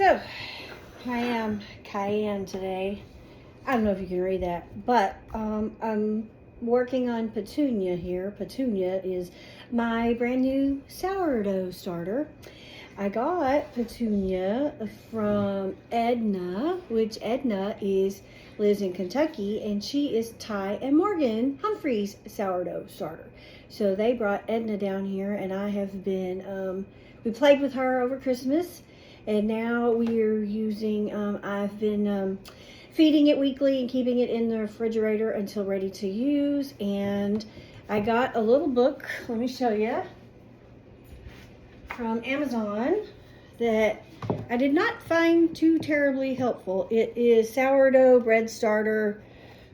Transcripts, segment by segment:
So, I am Cayenne today. I don't know if you can read that, but I'm working on Petunia here. Petunia is my brand new sourdough starter. I got Petunia from Edna, which Edna lives in Kentucky, and she is Ty and Morgan Humphrey's sourdough starter. So they brought Edna down here, and I have been, we played with her over Christmas, and now we are using, I've been feeding it weekly and keeping it in the refrigerator until ready to use. And I got a little book, let me show you, from Amazon that I did not find too terribly helpful. It is Sourdough Bread Starter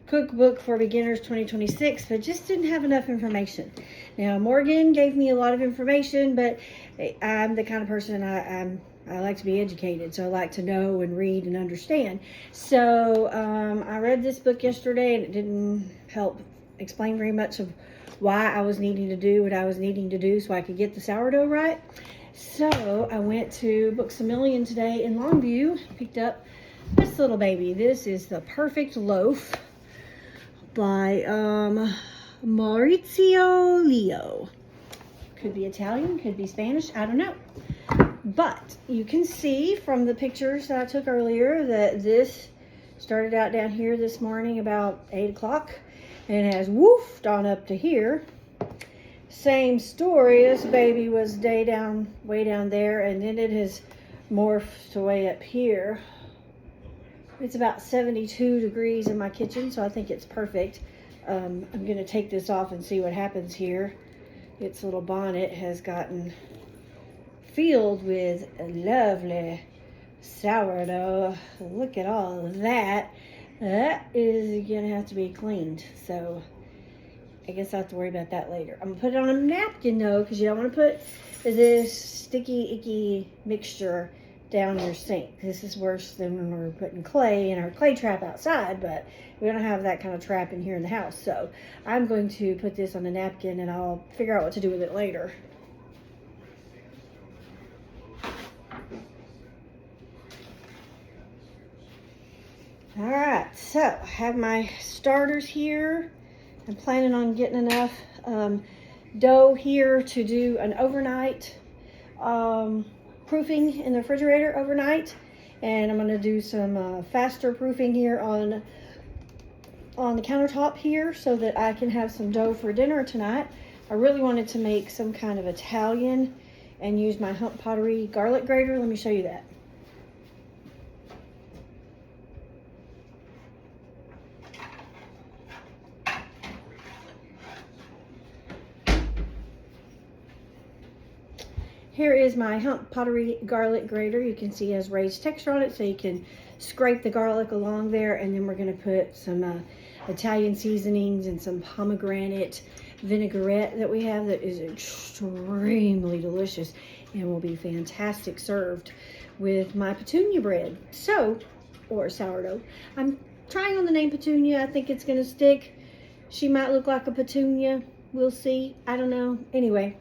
Cookbook for Beginners 2026, but just didn't have enough information. Now, Morgan gave me a lot of information, but I'm the kind of person I like to be educated, so I like to know and read and understand. So I read this book yesterday, and it didn't help explain very much of why I was needing to do what I was needing to do so I could get the sourdough right. So I went to Books A Million today in Longview, picked up this little baby. This is The Perfect Loaf by Maurizio Leo. Could be Italian, could be Spanish, I don't know. But you can see from the pictures that I took earlier that this started out down here this morning about 8 o'clock and has woofed on up to here. Same story, this baby was way down there, and then it has morphed way up here. It's about 72 degrees in my kitchen, so I think it's perfect. I'm going to take this off and see what happens here. Its little bonnet has gotten filled with lovely sourdough. Look at all of that. That is going to have to be cleaned, so I guess I'll have to worry about that later. I'm going to put it on a napkin, though, because you don't want to put this sticky, icky mixture down your sink. This is worse than when we're putting clay in our clay trap outside, but we don't have that kind of trap in here in the house. So I'm going to put this on a napkin, and I'll figure out what to do with it later. All right, so I have my starters here. I'm planning on getting enough dough here to do an overnight proofing in the refrigerator overnight, and I'm going to do some faster proofing here on the countertop here so that I can have some dough for dinner tonight. I really wanted to make some kind of Italian and use my Hump Pottery garlic grater. Let me show you that. Here is my Hump Pottery garlic grater. You can see it has raised texture on it, so you can scrape the garlic along there, and then we're going to put some Italian seasonings and some pomegranate vinaigrette that we have that is extremely delicious and will be fantastic served with my Petunia bread. So, or sourdough. I'm trying on the name Petunia. I think it's going to stick. She might look like a petunia. We'll see. I don't know. Anyway.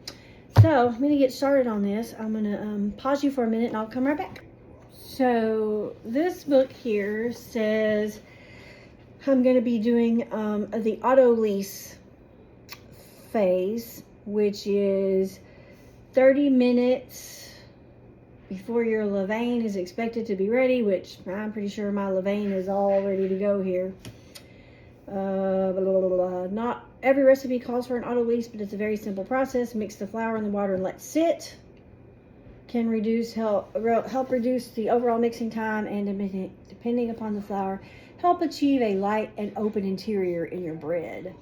So I'm going to get started on this. I'm going to pause you for a minute and I'll come right back. So this book here says I'm going to be doing the auto lease phase, which is 30 minutes before your levain is expected to be ready, which I'm pretty sure my levain is all ready to go here. Not every recipe calls for an auto lease, but it's a very simple process. Mix the flour in the water and let sit. Can help reduce the overall mixing time, and depending upon the flour, help achieve a light and open interior in your bread.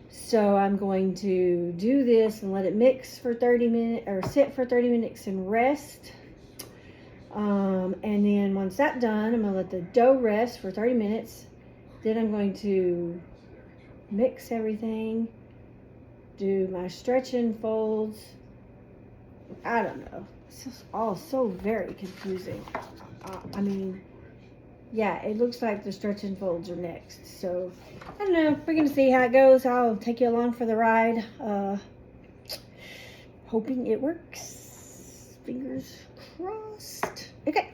So I'm going to do this and let it mix for 30 minutes or sit for 30 minutes and rest. And then once that's done, I'm going to let the dough rest for 30 minutes. Then I'm going to mix everything, do my stretch and folds. I don't know. It's just all so very confusing. I mean, yeah, it looks like the stretch and folds are next. So, I don't know. We're going to see how it goes. I'll take you along for the ride. Hoping it works. Fingers crossed. Okay.